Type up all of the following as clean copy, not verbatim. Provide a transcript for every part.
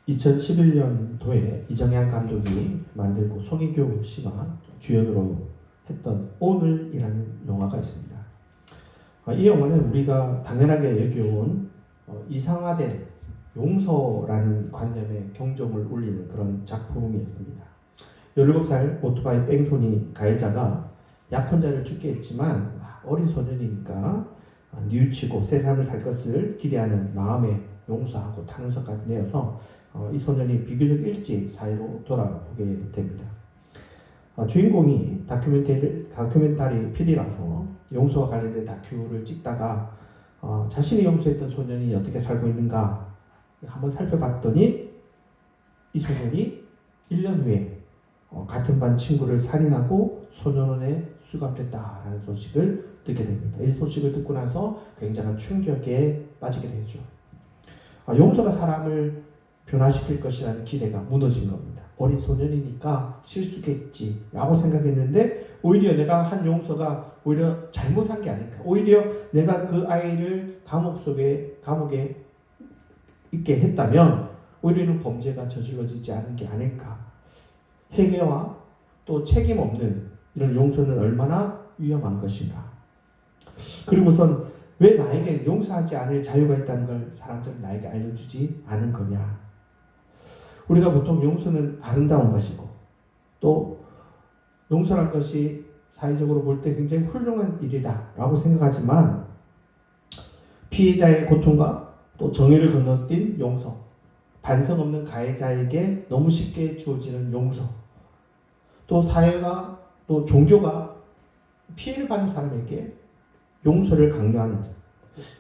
2011년도에 이정현 감독이 만들고 송혜교 씨가 주연으로 했던 오늘이라는 영화가 있습니다. 이 영화는 우리가 당연하게 여겨온 이상화된 용서라는 관념에 경종을 울리는 그런 작품이었습니다. 17살 오토바이 뺑소니 가해자가 약혼자를 죽게 했지만 어린 소년이니까 뉘우치고 새 삶을 살 것을 기대하는 마음에 용서하고 탄원서까지 내어서 이 소년이 비교적 일찍 사회로 돌아오게 됩니다. 주인공이 다큐멘터리 PD라서 용서와 관련된 다큐를 찍다가 자신이 용서했던 소년이 어떻게 살고 있는가 한번 살펴봤더니 이 소년이 1년 후에 같은 반 친구를 살인하고 소년원에 수감됐다라는 소식을 듣게 됩니다. 이 소식을 듣고 나서 굉장한 충격에 빠지게 되죠. 용서가 사람을 변화시킬 것이라는 기대가 무너진 겁니다. 어린 소년이니까 실수겠지라고 생각했는데 오히려 내가 한 용서가 오히려 잘못한 게 아닐까. 오히려 내가 그 아이를 감옥에 있게 했다면 오히려 범죄가 저질러지지 않은 게 아닐까. 회개와 또 책임 없는 이런 용서는 얼마나 위험한 것인가. 그리고선 왜 나에게 용서하지 않을 자유가 있다는 걸 사람들은 나에게 알려주지 않은 거냐. 우리가 보통 용서는 아름다운 것이고 또 용서란 것이 사회적으로 볼 때 굉장히 훌륭한 일이다 라고 생각하지만 피해자의 고통과 또 정의를 건너뛴 용서, 반성 없는 가해자에게 너무 쉽게 주어지는 용서, 또 사회가 또 종교가 피해를 받는 사람에게 용서를 강요하는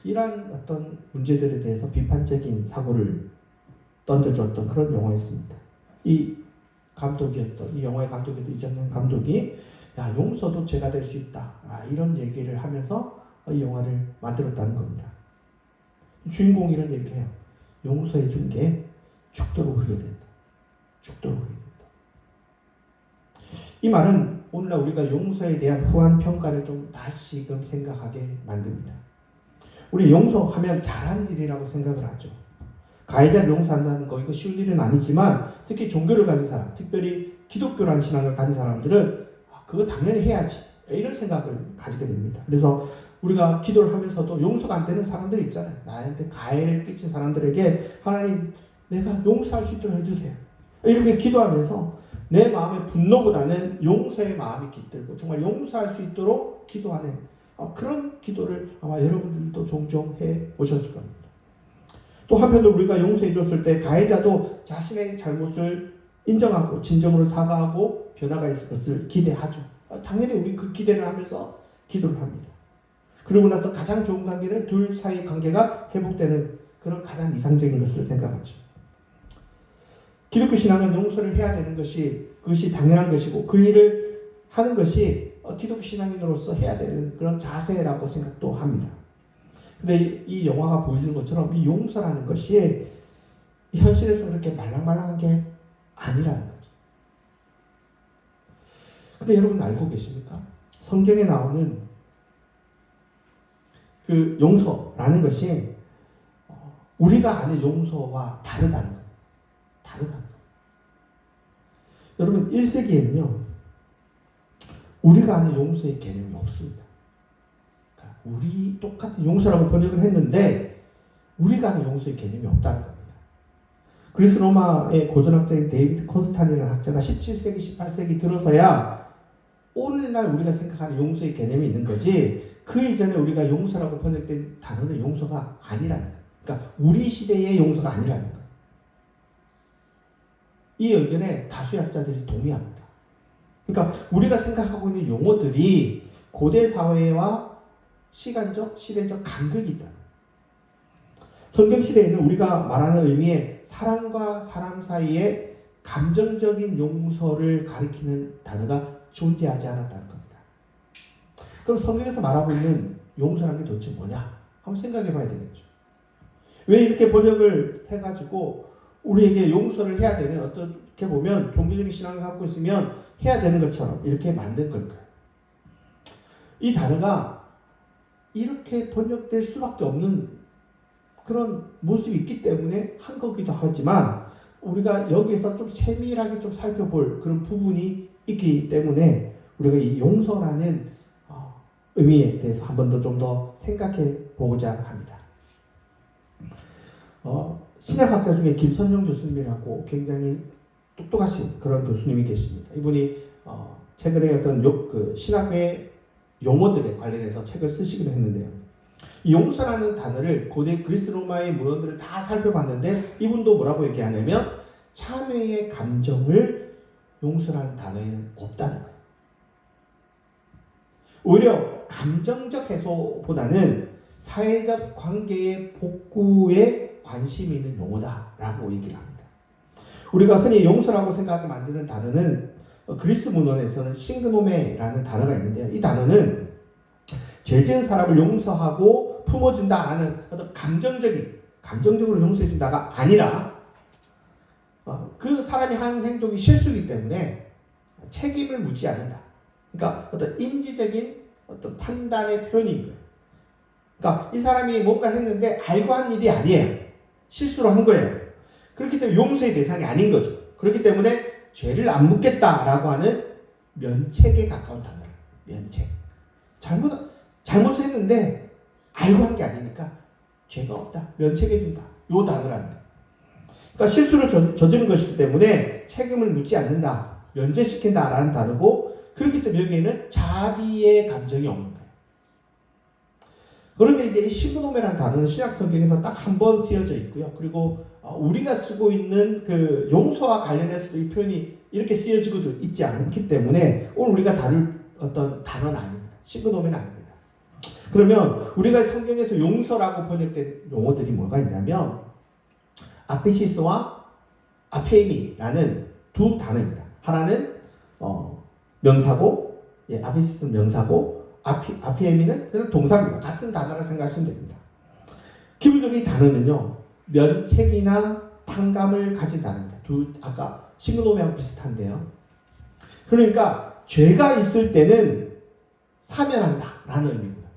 이러한 어떤 문제들에 대해서 비판적인 사고를 던져주었던 그런 영화였습니다. 이 영화의 감독이었던 이정현 감독이 용서도 죄가 될 수 있다 이런 얘기를 하면서 이 영화를 만들었다는 겁니다. 주인공이 이런 얘기를 해요. 용서해 준 게 죽도록 후회된다. 죽도록 후회된다. 이 말은 오늘날 우리가 용서에 대한 후한 평가를 좀 다시금 생각하게 만듭니다. 우리 용서하면 잘한 일이라고 생각을 하죠. 가해자를 용서한다는 거 이거 쉬운 일은 아니지만 특히 종교를 가진 사람, 특별히 기독교라는 신앙을 가진 사람들은 그거 당연히 해야지 이런 생각을 가지게 됩니다. 그래서 우리가 기도를 하면서도 용서가 안 되는 사람들이 있잖아요. 나한테 가해를 끼친 사람들에게 하나님 내가 용서할 수 있도록 해주세요. 이렇게 기도하면서 내 마음의 분노보다는 용서의 마음이 깃들고 정말 용서할 수 있도록 기도하는 그런 기도를 아마 여러분들도 종종 해 오셨을 겁니다. 또 한편으로 우리가 용서해 줬을 때 가해자도 자신의 잘못을 인정하고 진정으로 사과하고 변화가 있을 것을 기대하죠. 당연히 우리 그 기대를 하면서 기도를 합니다. 그러고 나서 가장 좋은 관계는 둘 사이의 관계가 회복되는 그런 가장 이상적인 것을 생각하죠. 기독교 신앙은 용서를 해야 되는 그것이 당연한 것이고 그 일을 하는 것이 기독교 신앙인으로서 해야 되는 그런 자세라고 생각도 합니다. 근데 이 영화가 보여주는 것처럼 이 용서라는 것이 현실에서 그렇게 말랑말랑한 게 아니라는 거죠. 근데 여러분 알고 계십니까? 성경에 나오는 그 용서라는 것이 우리가 아는 용서와 다르다는 거예요. 다르다는 거예요. 여러분 1세기에는요. 우리가 아는 용서의 개념이 없습니다. 우리 똑같은 용서라고 번역을 했는데 우리가 아는 용서의 개념이 없다는 겁니다. 그리스 로마의 고전학자인 데이비드 콘스탄이라는 학자가 17세기, 18세기 들어서야 오늘날 우리가 생각하는 용서의 개념이 있는 거지 그 이전에 우리가 용서라고 번역된 단어는 용서가 아니라는 거예요. 그러니까 우리 시대의 용서가 아니라는 거예요. 이 의견에 다수의 학자들이 동의합니다. 그러니까 우리가 생각하고 있는 용어들이 고대 사회와 시간적, 시대적 간극이 있다. 성경 시대에는 우리가 말하는 의미의 사람과 사람 사이의 감정적인 용서를 가리키는 단어가 존재하지 않았다는 겁니다. 그럼 성경에서 말하고 있는 용서라는 게 도대체 뭐냐? 한번 생각해 봐야 되겠죠. 왜 이렇게 번역을 해가지고 우리에게 용서를 해야 되는 어떻게 보면 종교적인 신앙을 갖고 있으면 해야 되는 것처럼 이렇게 만든 걸까요? 이 단어가 이렇게 번역될 수밖에 없는 그런 모습이 있기 때문에 한 거기도 하지만 우리가 여기에서 좀 세밀하게 좀 살펴볼 그런 부분이 있기 때문에 우리가 이 용서라는 의미에 대해서 한 번 더 좀 더 생각해 보고자 합니다. 신약학자 중에 김선영 교수님이라고 굉장히 똑똑하신 그런 교수님이 계십니다. 이분이 최근에 어떤 신학의 용어들에 관련해서 책을 쓰시기도 했는데요. 이 용서라는 단어를 고대 그리스 로마의 문헌들을 다 살펴봤는데 이분도 뭐라고 얘기하냐면 참회의 감정을 용서라는 단어에는 없다는 거예요. 오히려 감정적 해소보다는 사회적 관계의 복구에 관심이 있는 용어다라고 얘기를 합니다. 우리가 흔히 용서라고 생각하게 만드는 단어는 그리스 문헌에서는 싱그노메라는 단어가 있는데요. 이 단어는 죄 지은 사람을 용서하고 품어준다라는 어떤 감정적으로 용서해준다가 아니라 그 사람이 한 행동이 실수이기 때문에 책임을 묻지 않는다. 그러니까 어떤 인지적인 어떤 판단의 표현인 거예요. 그러니까 이 사람이 뭔가를 했는데 알고 한 일이 아니에요. 실수로 한 거예요. 그렇기 때문에 용서의 대상이 아닌 거죠. 그렇기 때문에 죄를 안 묻겠다라고 하는 면책에 가까운 단어예요. 면책. 잘못을 했는데 알고 한 게 아니니까 죄가 없다. 면책해준다. 요 단어라는 거예요. 그러니까 실수를 저지른 것이기 때문에 책임을 묻지 않는다. 면제시킨다라는 단어고 그렇기 때문에 여기에는 자비의 감정이 없는 거예요. 그런데 이제 이 싱그노메라는 단어는 신약 성경에서 딱 한 번 쓰여져 있고요. 그리고 우리가 쓰고 있는 그 용서와 관련해서도 이 표현이 이렇게 쓰여지고도 있지 않기 때문에 오늘 우리가 다룰 어떤 단어는 아닙니다. 싱그노메는 아닙니다. 그러면 우리가 성경에서 용서라고 번역된 용어들이 뭐가 있냐면 아피시스와 아피에미라는 두 단어입니다. 하나는 명사고, 아피시스는 명사고, 아피에미는 그냥 동사입니다. 같은 단어라 생각하시면 됩니다. 기본적인 이 단어는요, 면책이나 탕감을 가진 단어입니다. 아까 싱그노메하고 비슷한데요. 그러니까 죄가 있을 때는 사면한다라는 의미고요.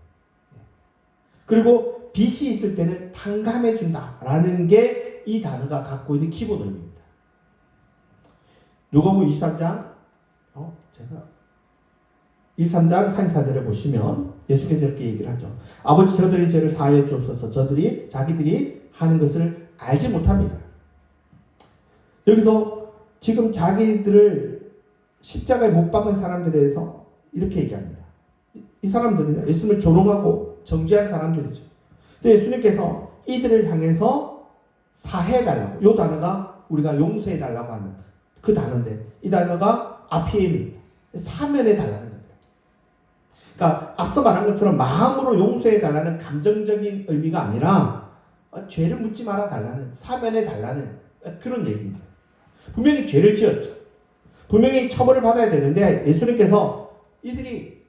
그리고 빚이 있을 때는 탕감해준다라는 게 이 단어가 갖고 있는 기본 의미입니다. 누가복음 23장 제가 13장 34절에 보시면 예수께서 이렇게 얘기를 하죠. 아버지 저들의 죄를 사하여 주옵소서. 저들이 자기들이 하는 것을 알지 못합니다. 여기서 지금 자기들을 십자가에 못 박은 사람들에 대해서 이렇게 얘기합니다. 이 사람들은 예수님을 조롱하고 정죄한 사람들이죠. 근데 예수님께서 이들을 향해서 사해달라고, 이 단어가 우리가 용서해달라고 하는 그 단어인데 이 단어가 아피엠입니다. 사면해달라는 겁니다. 그러니까 앞서 말한 것처럼 마음으로 용서해달라는 감정적인 의미가 아니라 죄를 묻지 말아달라는, 사면해달라는 그런 얘기인 거예요. 분명히 죄를 지었죠. 분명히 처벌을 받아야 되는데 예수님께서 이들이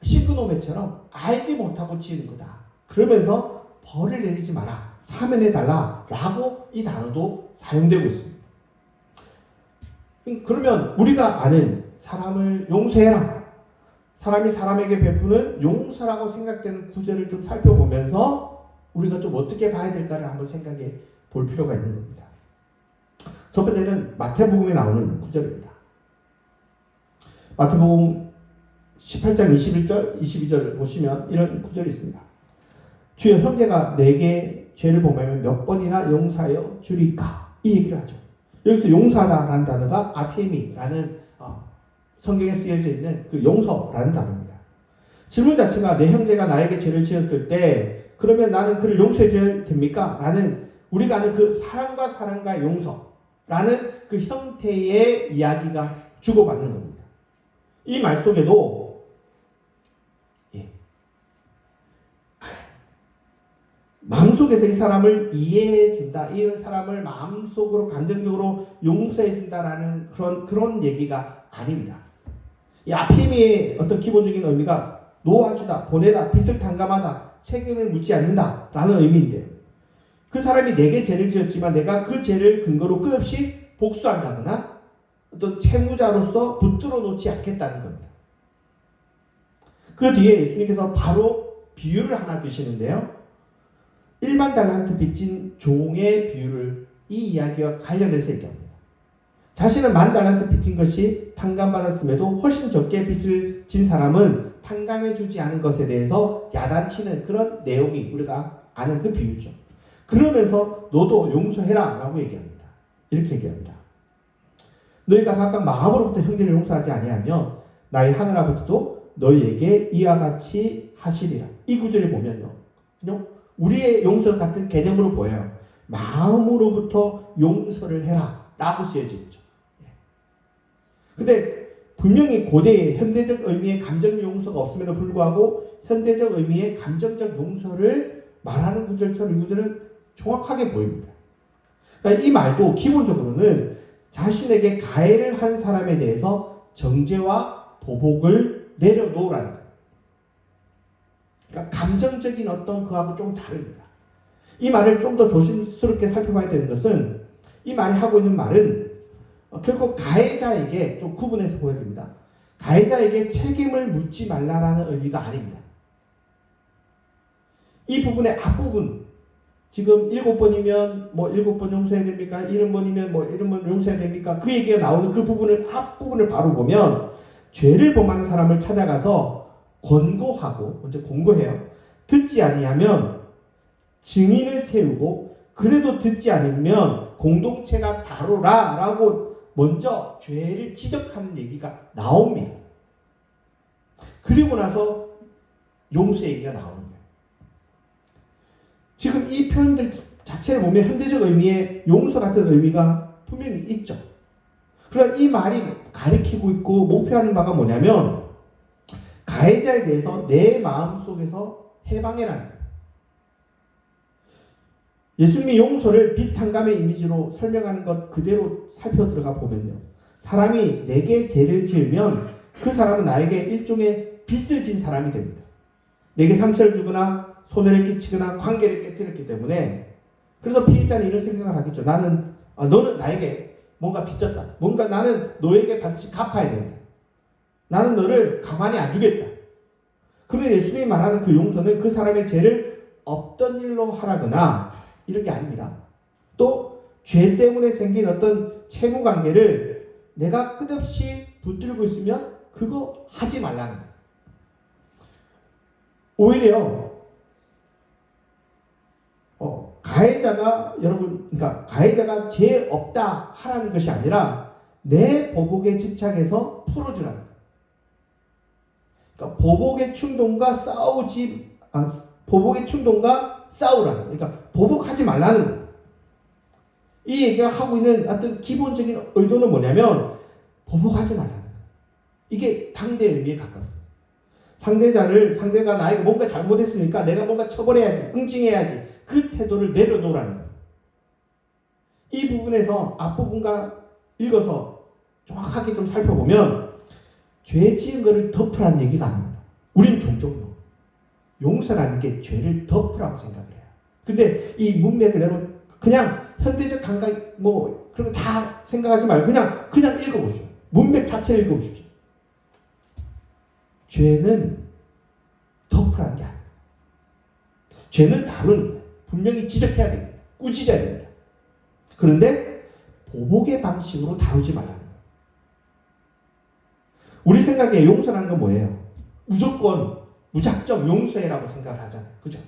싱그노메처럼 알지 못하고 지은 거다. 그러면서 벌을 내리지 마라. 사면해달라. 라고 이 단어도 사용되고 있습니다. 그러면 우리가 아는 사람을 용서해라. 사람이 사람에게 베푸는 용서라고 생각되는 구절을 좀 살펴보면서 우리가 좀 어떻게 봐야 될까를 한번 생각해 볼 필요가 있는 겁니다. 첫 번째는 마태복음에 나오는 구절입니다. 마태복음 18장 21절, 22절을 보시면 이런 구절이 있습니다. 주여 형제가 내게 죄를 범하면 몇 번이나 용서하여 주리까? 이 얘기를 하죠. 여기서 용서하다라는 단어가 아피에미라는 성경에 쓰여져 있는 그 용서라는 단어입니다. 질문 자체가 내 형제가 나에게 죄를 지었을 때 그러면 나는 그를 용서해줘야 됩니까? 라는 우리가 아는 그 사랑과 사랑과 용서라는 그 형태의 이야기가 주고받는 겁니다. 이 말 속에도 마음속에서 이 사람을 이해해준다, 이 사람을 마음속으로 감정적으로 용서해준다라는 그런 얘기가 아닙니다. 이 아피미의 어떤 기본적인 의미가 놓아주다, 보내다, 빚을 탕감하다, 책임을 묻지 않는다 라는 의미인데요. 그 사람이 내게 죄를 지었지만 내가 그 죄를 근거로 끝없이 복수한다거나 어떤 채무자로서 붙들어 놓지 않겠다는 겁니다. 그 뒤에 예수님께서 바로 비유를 하나 드시는데요. 일반 달란트 빚진 종의 비유를 이 이야기와 관련해서 얘기합니다. 자신은 10,000달란트 빚진 것이 탕감받았음에도 훨씬 적게 빚을 진 사람은 탕감해주지 않은 것에 대해서 야단치는 그런 내용이 우리가 아는 그 비유죠. 그러면서 너도 용서해라 라고 얘기합니다. 이렇게 얘기합니다. 너희가 각각 마음으로부터 형제를 용서하지 아니하면 나의 하늘아버지도 너희에게 이와 같이 하시리라. 이 구절을 보면요, 그냥 우리의 용서 같은 개념으로 보여요. 마음으로부터 용서를 해라 라고 쓰여져 있죠. 근데 분명히 고대의 현대적 의미의 감정 용서가 없음에도 불구하고 현대적 의미의 감정적 용서를 말하는 구절처럼 이 구절은 정확하게 보입니다. 그러니까 이 말도 기본적으로는 자신에게 가해를 한 사람에 대해서 정죄와 보복을 내려놓으라는 거예요. 그러니까 감정적인 어떤 그하고 좀 다릅니다. 이 말을 좀 더 조심스럽게 살펴봐야 되는 것은 이 말이 하고 있는 말은 결국 가해자에게 좀 구분해서 보여야 됩니다. 가해자에게 책임을 묻지 말라라는 의미가 아닙니다. 이 부분의 앞부분, 지금 7번이면 뭐 7번 용서해야 됩니까? 70번이면 뭐 70번 용서해야 됩니까? 그 얘기가 나오는 그 부분을, 앞부분을 바로 보면 죄를 범한 사람을 찾아가서 권고하고, 먼저 공고해요. 듣지 아니하면 증인을 세우고, 그래도 듣지 않으면 공동체가 다루라 라고 먼저 죄를 지적하는 얘기가 나옵니다. 그리고 나서 용서 얘기가 나오는 거예요. 지금 이 표현들 자체를 보면 현대적 의미의 용서 같은 의미가 분명히 있죠. 그러나 이 말이 가리키고 있고 목표하는 바가 뭐냐면 가해자에 대해서 내 마음속에서 해방해라는 거예요. 예수님이 용서를 빚 탕감의 이미지로 설명하는 것 그대로 살펴 들어가 보면요, 사람이 내게 죄를 지으면 그 사람은 나에게 일종의 빚을 진 사람이 됩니다. 내게 상처를 주거나 손해를 끼치거나 관계를 깨뜨렸기 때문에, 그래서 피해자는 이런 생각을 하겠죠. 너는 나에게 뭔가 빚졌다. 뭔가 나는 너에게 반드시 갚아야 된다. 나는 너를 가만히 안 두겠다. 그런데 예수님이 말하는 그 용서는 그 사람의 죄를 없던 일로 하라거나 이런 게 아닙니다. 또 죄 때문에 생긴 어떤 채무 관계를 내가 끝없이 붙들고 있으면 그거 하지 말라는 거예요. 오히려 가해자가 그러니까 가해자가 죄 없다 하라는 것이 아니라 내 보복에 집착해서 풀어주라는 거예요. 그러니까 보복의 충동과 싸우라는 거예요. 그러니까 보복하지 말라는 거예요. 이 얘기가 하고 있는 어떤 기본적인 의도는 뭐냐면 보복하지 말라는 거예요. 이게 당대 의미에 가깝습니다. 상대가 나에게 뭔가 잘못했으니까 내가 뭔가 처벌해야지, 응징해야지, 그 태도를 내려놓으라는 거예요. 이 부분에서 앞부분과 읽어서 정확하게 좀 살펴보면 죄 지은 것을 덮으라는 얘기가 아닙니다. 우린 종종 용서라는 게 죄를 덮으라고 생각을 해요. 근데 이 문맥을 여러분 그냥 현대적 감각 그런 거 다 생각하지 말고 그냥 읽어보십시오. 문맥 자체를 읽어보십시오. 죄는 덮으라는 게 아니에요. 죄는 다루는 거예요. 분명히 지적해야 됩니다. 꾸짖어야 됩니다. 그런데 보복의 방식으로 다루지 말라는 거예요. 우리 생각에 용서라는 건 뭐예요? 무작정 용서해라고 생각을 하잖아요. 그죠?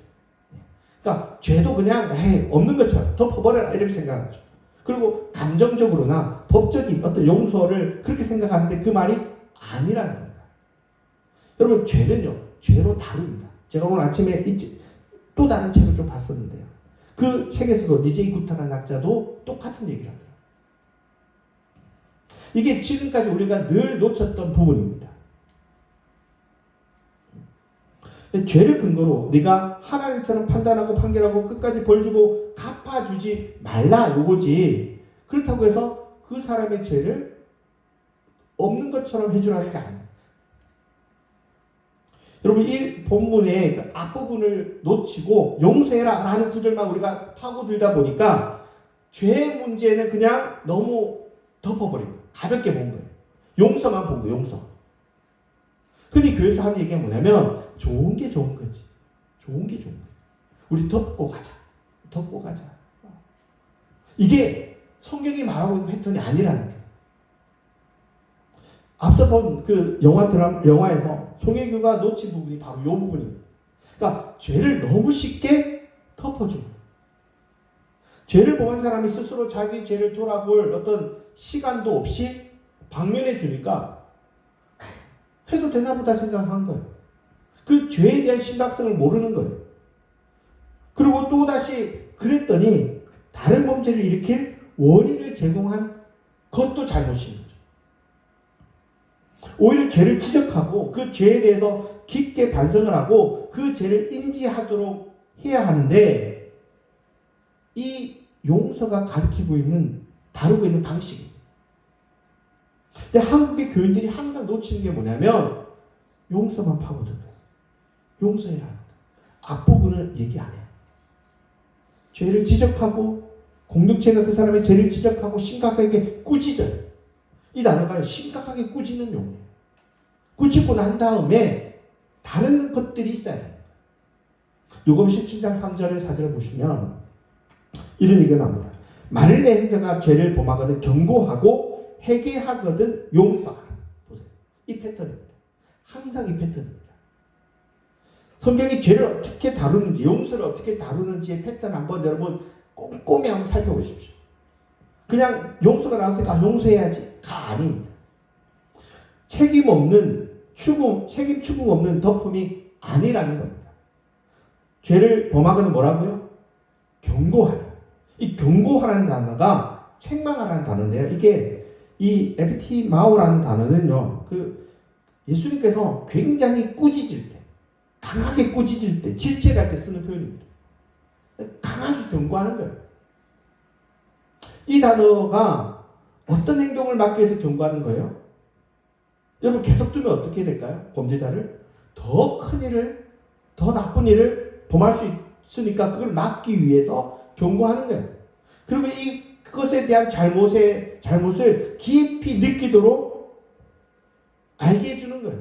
그러니까 죄도 그냥 없는 것처럼 덮어버려라 이렇게 생각하죠. 그리고 감정적으로나 법적인 어떤 용서를 그렇게 생각하는데 그 말이 아니라는 겁니다. 여러분 죄는요, 죄로 다룹니다. 제가 오늘 아침에 또 다른 책을 좀 봤었는데요. 그 책에서도 니제이 구타라는 학자도 똑같은 얘기를 하더라고요. 이게 지금까지 우리가 늘 놓쳤던 부분입니다. 죄를 근거로 네가 하나님처럼 판단하고 판결하고 끝까지 벌 주고 갚아주지 말라 요거지, 그렇다고 해서 그 사람의 죄를 없는 것처럼 해주라는 게 아니에요. 여러분 이 본문의 그 앞부분을 놓치고 용서해라 라는 구절만 우리가 파고들다 보니까 죄 문제는 그냥 너무 덮어버린 거예요. 가볍게 본 거예요. 용서만 본 거예요. 용서. 근데 교회에서 하는 얘기가 뭐냐면 좋은 게 좋은 거지. 좋은 게 좋은 거예요. 우리 덮고 가자. 이게 성경이 말하고 있는 패턴이 아니라는 거예요. 앞서 본 그 영화에서 송혜교가 놓친 부분이 바로 이 부분입니다. 그러니까 죄를 너무 쉽게 덮어주고, 죄를 범한 사람이 스스로 자기 죄를 돌아볼 어떤 시간도 없이 방면해 주니까 해도 되나 보다 생각한 거예요. 그 죄에 대한 심각성을 모르는 거예요. 그리고 또다시 그랬더니 다른 범죄를 일으킬 원인을 제공한 것도 잘못인 거죠. 오히려 죄를 지적하고 그 죄에 대해서 깊게 반성을 하고 그 죄를 인지하도록 해야 하는데, 이 용서가 가르치고 있는, 다루고 있는 방식입니다. 근데 한국의 교인들이 항상 놓치는 게 뭐냐면 용서만 파고들어요. 용서해라. 앞부분은 얘기 안 해요. 죄를 지적하고, 공동체가 그 사람의 죄를 지적하고 심각하게 꾸짖어요. 이 단어가 심각하게 꾸짖는 용어예요. 꾸짖고 난 다음에 다른 것들이 있어야 돼요. 누가복음 17장 3절을 4절을 보시면 이런 얘기가 나옵니다. 만일 내 형제가 죄를 범하거든 경고하고 회개하거든 용서하라. 보세요. 이 패턴입니다. 항상 이 패턴입니다. 성경이 죄를 어떻게 다루는지, 용서를 어떻게 다루는지의 패턴 한번 여러분 꼼꼼히 한번 살펴보십시오. 그냥 용서가 나왔으니까 용서해야지가 아닙니다. 책임 추궁 없는 덮음이 아니라는 겁니다. 죄를 범하거든 뭐라고요? 경고하라. 이 경고하라는 단어가 책망하라는 단어인데요. 이게 이 에피티마오라는 단어는요, 예수님께서 굉장히 꾸짖을 때, 강하게 꾸짖을 때, 질책할 때 쓰는 표현입니다. 강하게 경고하는 거예요. 이 단어가 어떤 행동을 막기 위해서 경고하는 거예요? 여러분 계속 두면 어떻게 될까요? 범죄자를 더 큰 일을, 더 나쁜 일을 범할 수 있으니까 그걸 막기 위해서 경고하는 거예요. 그리고 그것에 대한 잘못을 깊이 느끼도록 알게 해주는 거예요.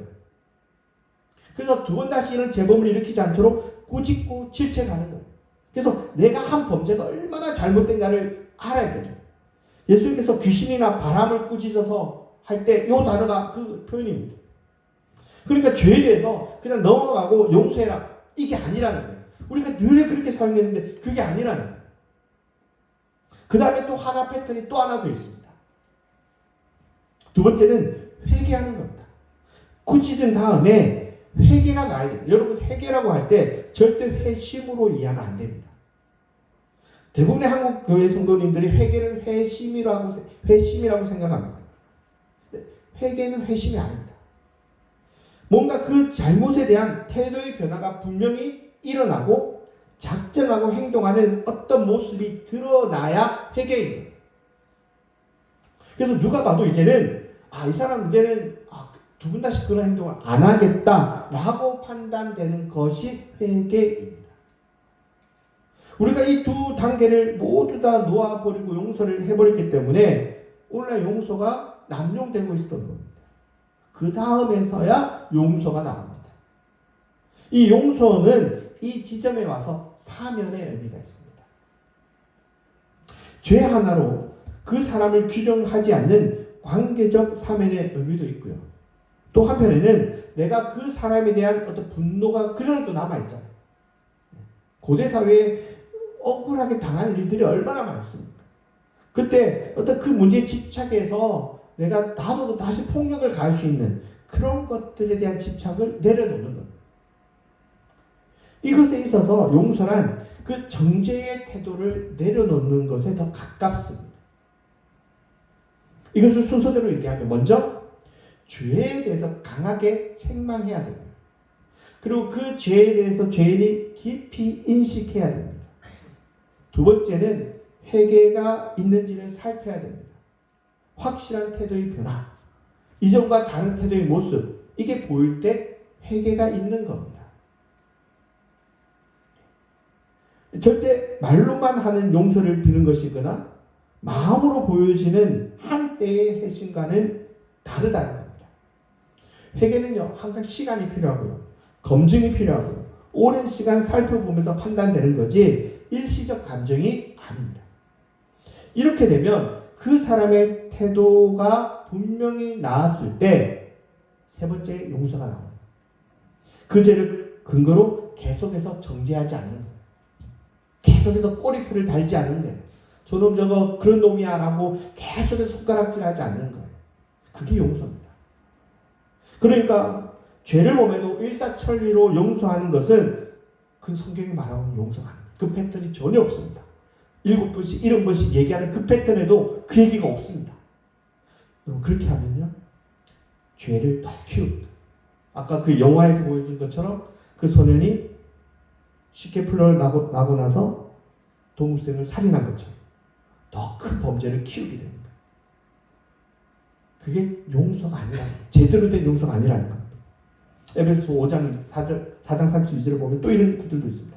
그래서 두 번 다시 이런 재범을 일으키지 않도록 꾸짖고 질책하는 거예요. 그래서 내가 한 범죄가 얼마나 잘못된가를 알아야 돼요. 예수님께서 귀신이나 바람을 꾸짖어서 할 때 이 단어가 그 표현입니다. 그러니까 죄에 대해서 그냥 넘어가고 용서해라, 이게 아니라는 거예요. 우리가 늘 그렇게 사용했는데 그게 아니라는 거예요. 그 다음에 또 하나 패턴이 또 하나 더 있습니다. 두 번째는 회개하는 겁니다. 꾸짖은 다음에 회개가 나야 돼요. 여러분 회개라고 할 때 절대 회심으로 이해하면 안 됩니다. 대부분의 한국 교회 성도님들이 회개를 회심이라고 생각합니다. 회개는 회심이 아닙니다. 뭔가 그 잘못에 대한 태도의 변화가 분명히 일어나고 작정하고 행동하는 어떤 모습이 드러나야 회개입니다. 그래서 누가 봐도 이제는 이 사람 이제는 두 번 다시 그런 행동을 안 하겠다라고 판단되는 것이 회개입니다. 우리가 이 두 단계를 모두 다 놓아버리고 용서를 해버렸기 때문에 오늘날 용서가 남용되고 있었던 겁니다. 그 다음에서야 용서가 나옵니다. 이 용서는 이 지점에 와서 사면의 의미가 있습니다. 죄 하나로 그 사람을 규정하지 않는 관계적 사면의 의미도 있고요. 또 한편에는 내가 그 사람에 대한 어떤 분노가 그래도 남아있잖아요. 고대 사회에 억울하게 당한 일들이 얼마나 많습니까? 그때 어떤 그 문제에 집착해서 나도 다시 폭력을 가할 수 있는 그런 것들에 대한 집착을 내려놓는 겁니다. 이것에 있어서 용서란 그 정죄의 태도를 내려놓는 것에 더 가깝습니다. 이것을 순서대로 얘기하면 먼저 죄에 대해서 강하게 책망해야 됩니다. 그리고 그 죄에 대해서 죄인이 깊이 인식해야 됩니다. 두 번째는 회개가 있는지를 살펴야 됩니다. 확실한 태도의 변화, 이전과 다른 태도의 모습, 이게 보일 때 회개가 있는 겁니다. 절대 말로만 하는 용서를 비는 것이거나 마음으로 보여지는 한때의 회심과는 다르다는 겁니다. 회개는요, 항상 시간이 필요하고요, 검증이 필요하고요, 오랜 시간 살펴보면서 판단되는 거지 일시적 감정이 아닙니다. 이렇게 되면 그 사람의 태도가 분명히 나았을 때 세 번째 용서가 나옵니다. 그 죄를 근거로 계속해서 정죄하지 않는 거예요. 계속해서 꼬리표를 달지 않는 거예요. 저놈 저거 그런 놈이야 라고 계속해서 손가락질하지 않는 거예요. 그게 용서입니다. 그러니까 죄를 범해도 일사천리로 용서하는 것은 그 성경이 말하는 용서가 아닙니다. 그 패턴이 전혀 없습니다. 7번씩 70번씩 얘기하는 그 패턴에도 그 얘기가 없습니다. 여러분 그렇게 하면요 죄를 더 키웁니다. 아까 그 영화에서 보여준 것처럼 그 소년이 쉽게 풀려나고 나서 동급생을 살인한 것처럼 더 큰 범죄를 키우게 됩니다. 그게 용서가 아니라는 거예요. 제대로 된 용서가 아니라는 겁니다. 에베소서 5장 4장 32절을 보면 또 이런 구절도 있습니다.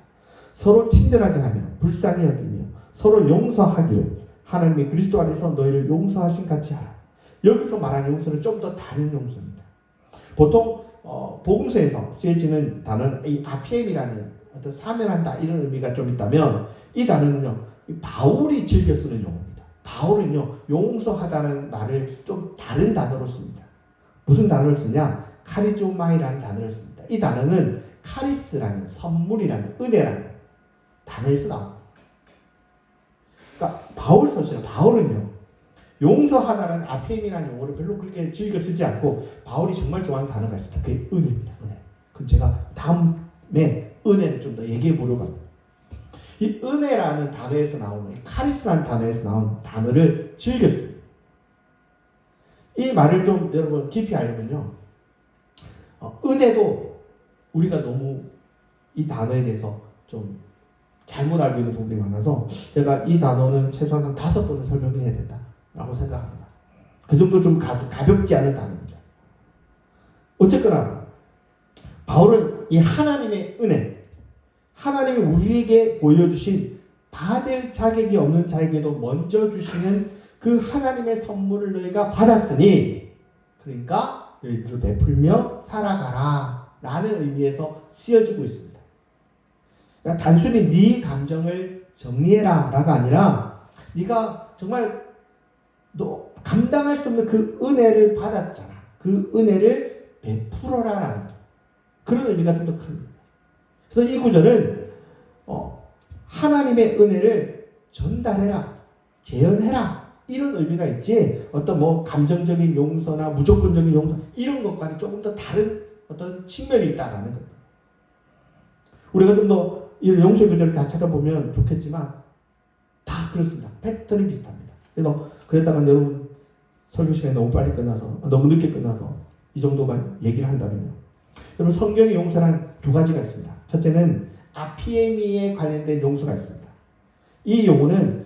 서로 친절하게 하며 불쌍히 여기며 서로 용서하기를 하나님이 그리스도 안에서 너희를 용서하신 같이 하라. 여기서 말하는 용서는 좀 더 다른 용서입니다. 보통 복음서에서 쓰여지는 단어는 이 아피엠이라는 어떤 사면한다 이런 의미가 좀 있다면 이 단어는요 바울이 즐겨 쓰는 용어입니다. 바울은요 용서하다는 말을 좀 다른 단어로 씁니다. 무슨 단어를 쓰냐? 카리조마이라는 단어를 씁니다. 이 단어는 카리스라는 선물이라는 은혜라는 단어에서 나옵니다. 그러니까 바울은요 용서하다는 아페임이라는 용어를 별로 그렇게 즐겨 쓰지 않고 바울이 정말 좋아하는 단어가 있습니다. 그게 은혜입니다. 은혜. 그럼 제가 다음에 은혜를 좀 더 얘기해 보려고 합니다. 이 은혜라는 단어에서 나오는 카리스라는 단어에서 나온 단어를 즐겨 씁니다. 이 말을 좀 여러분 깊이 알면요. 은혜도 우리가 너무 이 단어에 대해서 좀 잘못 알고 있는 부분이 많아서 제가 이 단어는 최소한 한 5번은 설명해야 된다 라고 생각합니다. 그 정도 좀 가볍지 않은 단어입니다. 어쨌거나 바울은 이 하나님의 은혜, 하나님이 우리에게 보여주신 받을 자격이 없는 자에게도 먼저 주시는 그 하나님의 선물을 너희가 받았으니 그러니까 너희들 베풀며 살아가라 라는 의미에서 쓰여지고 있습니다. 그러니까 단순히 네 감정을 정리해라 라가 아니라 네가 정말 너 감당할 수 없는 그 은혜를 받았잖아. 그 은혜를 베풀어라 라는 그런 의미가 좀 더 큽니다. 그래서 이 구절은 하나님의 은혜를 전달해라, 재현해라 이런 의미가 있지 어떤 뭐 감정적인 용서나 무조건적인 용서 이런 것과는 조금 더 다른 어떤 측면이 있다라는 겁니다. 우리가 좀 더 이런 용서의 구절을 다 찾아보면 좋겠지만 다 그렇습니다. 패턴이 비슷합니다. 그래서 그랬다가 여러분 설교 시간이 너무 빨리 끝나서 너무 늦게 끝나서 이 정도만 얘기를 한다면요. 여러분 성경의 용서란 두 가지가 있습니다. 첫째는 아피에미에 관련된 용서가 있습니다. 이 용어는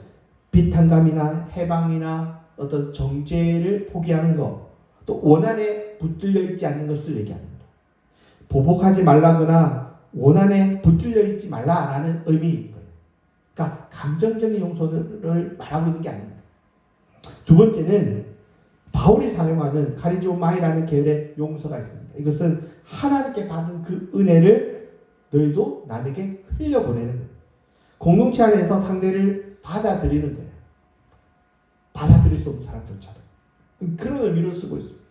비탄감이나 해방이나 어떤 정죄를 포기하는 것, 또 원한에 붙들려 있지 않는 것을 얘기합니다. 보복하지 말라거나 원한에 붙들려 있지 말라라는 의미인 거예요. 그러니까 감정적인 용서를 말하고 있는 게 아닙니다. 두 번째는 바울이 사용하는 카리조마이라는 계열의 용서가 있습니다. 이것은 하나님께 받은 그 은혜를 너희도 남에게 흘려보내는 거예요. 공동체 안에서 상대를 받아들이는 거예요. 받아들일 수 없는 사람조차도. 그런 의미로 쓰고 있습니다.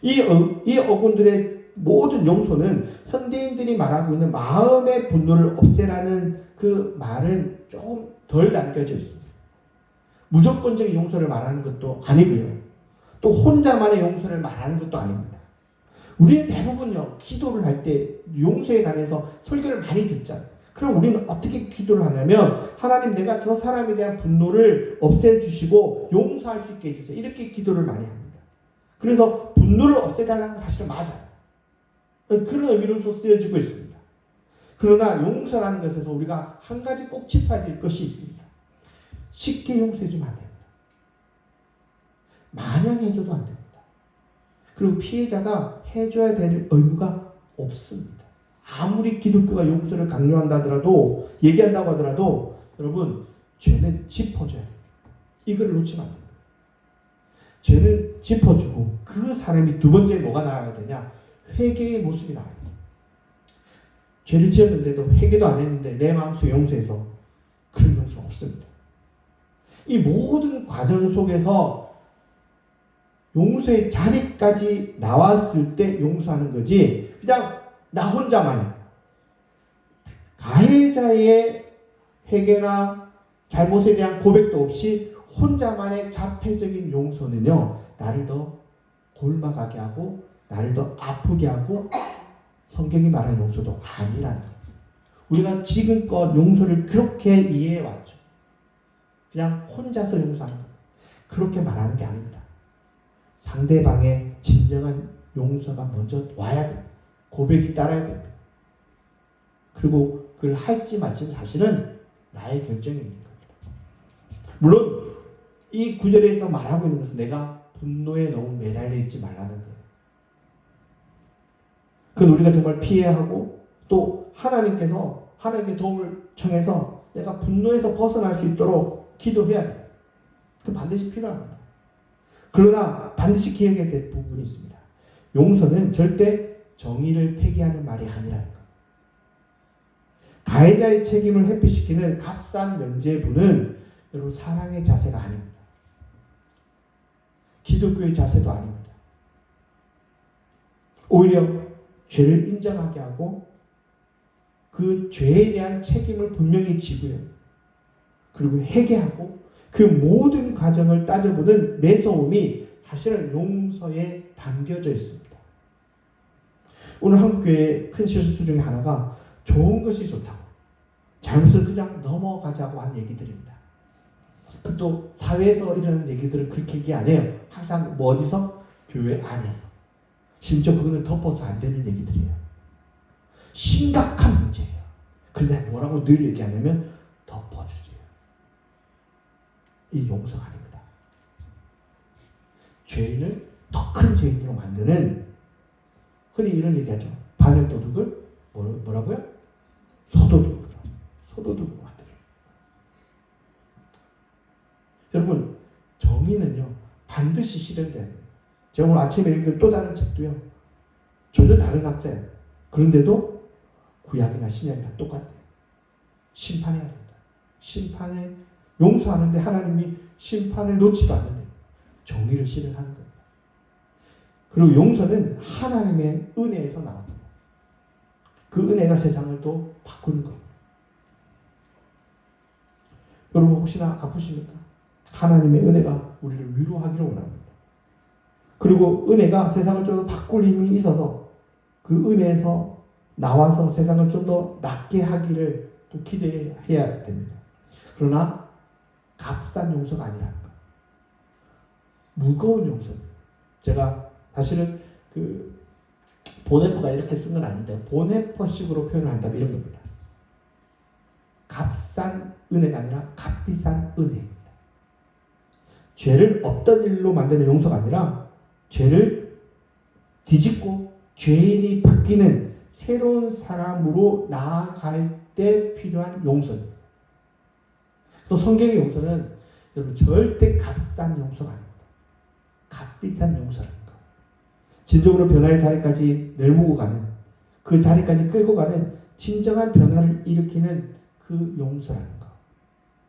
이 어군들의 모든 용서는 현대인들이 말하고 있는 마음의 분노를 없애라는 그 말은 조금 덜 남겨져 있습니다. 무조건적인 용서를 말하는 것도 아니고요. 또 혼자만의 용서를 말하는 것도 아닙니다. 우리는 대부분요 기도를 할 때 용서에 관해서 설교를 많이 듣잖아요. 그럼 우리는 어떻게 기도를 하냐면 하나님 내가 저 사람에 대한 분노를 없애주시고 용서할 수 있게 해주세요. 이렇게 기도를 많이 합니다. 그래서 분노를 없애달라는 건 사실은 맞아요. 그런 의미로서 쓰여지고 있습니다. 그러나 용서라는 것에서 우리가 한 가지 꼭 짚어야 될 것이 있습니다. 쉽게 용서해주면 안 됩니다. 마냥 해줘도 안 됩니다. 그리고 피해자가 해줘야 될 의무가 없습니다. 아무리 기독교가 용서를 강요한다 하더라도 얘기한다고 하더라도 여러분 죄는 짚어줘야 됩니다. 이걸 놓치면 안 됩니다. 죄는 짚어주고 그 사람이 두 번째 뭐가 나와야 되냐? 회개의 모습이 나와야 돼요. 죄를 지었는데도 회개도 안 했는데 내 마음속에 용서해서 그런 용서 없습니다. 이 모든 과정 속에서 용서의 자리까지 나왔을 때 용서하는 거지, 그냥 나 혼자만 가해자의 회개나 잘못에 대한 고백도 없이 혼자만의 자폐적인 용서는요, 나를 더 골마가게 하고 나를 더 아프게 하고 성경이 말하는 용서도 아니라는 거예요. 우리가 지금껏 용서를 그렇게 이해해 왔죠. 그냥 혼자서 용서하는 거예요. 그렇게 말하는 게 아닙니다. 상대방의 진정한 용서가 먼저 와야 돼요. 고백이 따라야 됩니다. 그리고 그걸 할지 말지는 사실은 나의 결정이 있는 겁니다. 물론 이 구절에서 말하고 있는 것은 내가 분노에 너무 매달려 있지 말라는 거예요. 그건 우리가 정말 피해야 하고, 또 하나님께서 하나님께 도움을 청해서 내가 분노에서 벗어날 수 있도록 기도해야 돼요. 그 반드시 필요합니다. 그러나 반드시 기억해야 될 부분이 있습니다. 용서는 절대 정의를 폐기하는 말이 아니라는 것. 가해자의 책임을 회피시키는 값싼 면죄부는 여러분 사랑의 자세가 아닙니다. 기독교의 자세도 아닙니다. 오히려 죄를 인정하게 하고 그 죄에 대한 책임을 분명히 지고요. 그리고 회개하고 그 모든 과정을 따져보는 매서움이 사실은 용서에 담겨져 있습니다. 오늘 한국교회의 큰 실수 중에 하나가 좋은 것이 좋다고 잘못을 그냥 넘어가자고 한 얘기들입니다. 또 사회에서 일어나는 얘기들은 그렇게 얘기 안 해요. 항상 뭐 어디서? 교회 안에서. 심지어 그거는 덮어서 안 되는 얘기들이에요. 심각한 문제예요. 그런데 뭐라고 늘 얘기하냐면 덮어주세요. 이 용서가 아닙니다. 죄인을 더 큰 죄인으로 만드는, 흔히 이런 얘기하죠. 바늘 도둑을 뭐라고요? 소도둑으로 만들어요. 여러분, 정의는요 반드시 실현돼야 돼요. 제가 오늘 아침에 읽은 또 다른 책도요 전혀 다른 학자예요. 그런데도 구약이나 신약이나 똑같아요. 심판해야 된다. 심판에 용서하는데 하나님이 심판을 놓지도 않는데 정의를 실현하는 겁니다. 그리고 용서는 하나님의 은혜에서 나옵니다. 그 은혜가 세상을 또 바꾸는 겁니다. 여러분 혹시나 아프십니까? 하나님의 은혜가 우리를 위로하기를 원합니다. 그리고 은혜가 세상을 좀 더 바꿀 힘이 있어서 그 은혜에서 나와서 세상을 좀 더 낫게 하기를 또 기대해야 됩니다. 그러나 값싼 용서가 아니라 무거운 용서. 제가 사실은 그 보네퍼가 이렇게 쓴 건 아닌데 보네퍼식으로 표현을 한다면 이런 겁니다. 값싼 은혜가 아니라 값비싼 은혜입니다. 죄를 없던 일로 만드는 용서가 아니라 죄를 뒤집고 죄인이 바뀌는 새로운 사람으로 나아갈 때 필요한 용서입니다. 또 성경의 용서는 여러분 절대 값싼 용서가 아닙니다. 값비싼 용서라는 거. 진정으로 변화의 자리까지 내몰고 가는, 그 자리까지 끌고 가는 진정한 변화를 일으키는 그 용서라는 거.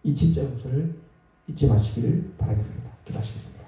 이 진짜 용서를 잊지 마시기를 바라겠습니다. 기도하시겠습니다.